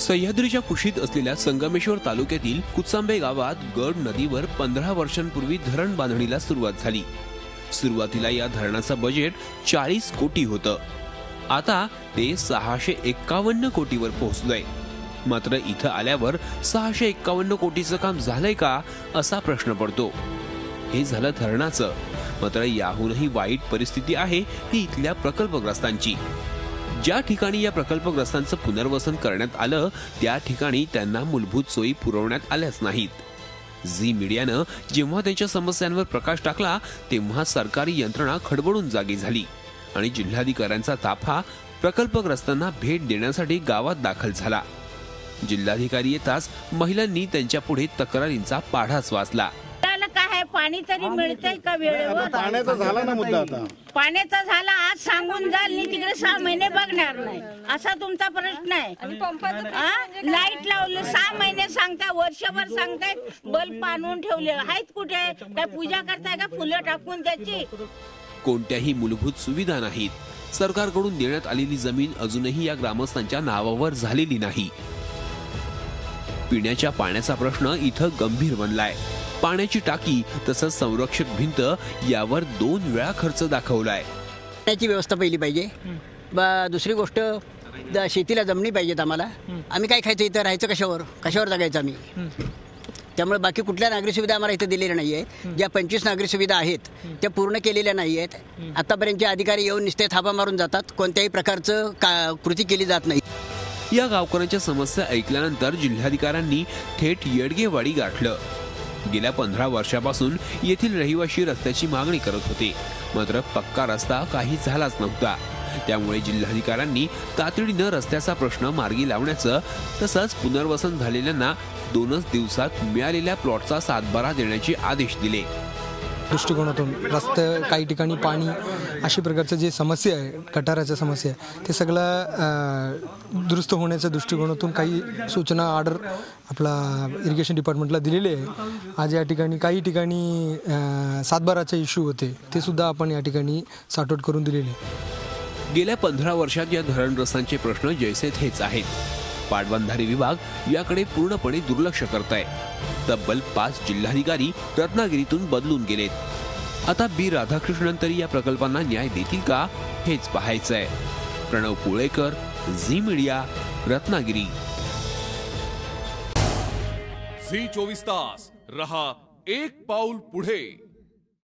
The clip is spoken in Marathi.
सह्याद्रीच्या कुशीत असलेल्या संगमेश्वर तालुक्यातील कुचांबे गावात गड नदीवर 15 वर्षांपूर्वी धरण बांधणीला सुरुवात झाली। सुरुवातीला या धरणाचं बजेट 40 कोटी होतं। आता ते 651 कोटीवर पोहोचलंय। मात्र इथं आल्यावर 651 कोटीचं काम झालंय का असा प्रश्न पडतो। हे झालं धरणाचं, मात्र याहूनही वाईट परिस्थिती आहे ही इथल्या प्रकल्पग्रस्तांची। ज्या ठिकाणी या प्रकल्पग्रस्तांचं पुनर्वसन करण्यात आलं त्या ठिकाणी त्यांना मूलभूत सोयी पुरवण्यात आल्याच नाहीत। झी मीडियानं जेव्हा त्यांच्या समस्यांवर प्रकाश टाकला तेव्हा सरकारी यंत्रणा खडबडून जागी झाली आणि जिल्हाधिकाऱ्यांचा ताफा प्रकल्पग्रस्तांना भेट देण्यासाठी गावात दाखल झाला। जिल्हाधिकारी येताच महिलांनी त्यांच्या पुढे तक्रारींचा पाढाच वाचला। पाणी तरी मिळतंय का वेळेवर? पाण्याचा झाला ना मुद्दा, आता पाण्याचा झाला आज सांगून जाल नी तिकडे 6 महिने बघणार नाही असा तुमचा प्रश्न आहे। लाईट लावलं 6 महिने सांगताय, वर्षभर सांगताय, बल्ब आणून ठेवले आहेत कुठे? काय पूजा करताय का फुलं टाकून त्याची? कोणत्याही मूलभूत सुविधा नाहीत। सरकारकडून देण्यात आलेली जमीन अजूनही या ग्रामस्थांच्या नावावर झालेली नाही। पिण्याच्या पाण्याचा प्रश्न इथं गंभीर बनलाय। पाण्याची टाकी तसंच संरक्षक भिंत यावर 2 वेळा खर्च दाखवलाय। त्याची व्यवस्था पहिली पाहिजे। दुसरी गोष्ट शेतीला जमिनी पाहिजेत आम्हाला। आम्ही काय खायचं, इथं राहायचं कशावर जगायचं आम्ही? त्यामुळे बाकी कुठल्या नागरी सुविधा आम्हाला इथं दिलेल्या नाहीये। ज्या 25 नागरी सुविधा आहेत त्या पूर्ण केलेल्या नाहीयेत। आतापर्यंतचे अधिकारी येऊन नुसते थापा मारून जातात, कोणत्याही प्रकारचं कृती केली जात नाही। या गावकऱ्यांच्या समस्या ऐकल्यानंतर जिल्हाधिकाऱ्यांनी थेट येडगेवाडी गाठलं। गेल्या 15 वर्षापासून येथील रहिवासी रस्त्याची मागणी करत होते, मात्र पक्का रस्ता काही झालाच नव्हता। त्यामुळे जिल्हाधिकाऱ्यांनी तातडीनं रस्त्याचा प्रश्न मार्गी लावण्याचं तसंच पुनर्वसन झालेल्यांना 2च दिवसात मिळालेल्या प्लॉटचा सातबारा देण्याचे आदेश दिले। दृष्टिकोनातून रस्ते काही ठिकाणी पाणी अशा प्रकारचं जे समस्या आहे, गटाराच्या समस्या आहे, ते सगळं दुरुस्त होण्याच्या दृष्टिकोनातून काही सूचना ऑर्डर आपला इरिगेशन डिपार्टमेंटला दिलेले आहे। आज या ठिकाणी काही ठिकाणी सातबाराचे इश्यू होते, ते सुद्धा आपण या ठिकाणी सॉर्ट आउट करून दिलेले आहे। गेल्या 15 वर्षात या धरणग्रस्तांचे प्रश्न जैसे थेच आहेत। पाटबंधारे विभाग याकडे पूर्णपणे दुर्लक्ष करताय। तब्बल 5 जिल्हाधिकारी रत्नागिरीतून बदलून गेलेत। आता बी राधाकृष्णन तरी या प्रकल्पांना न्याय देतील का हेच पाहायचंय। Pranav Pulekar, Zee media, Ratnagiri. Zee 24 तास रहा एक पाऊल पुढे।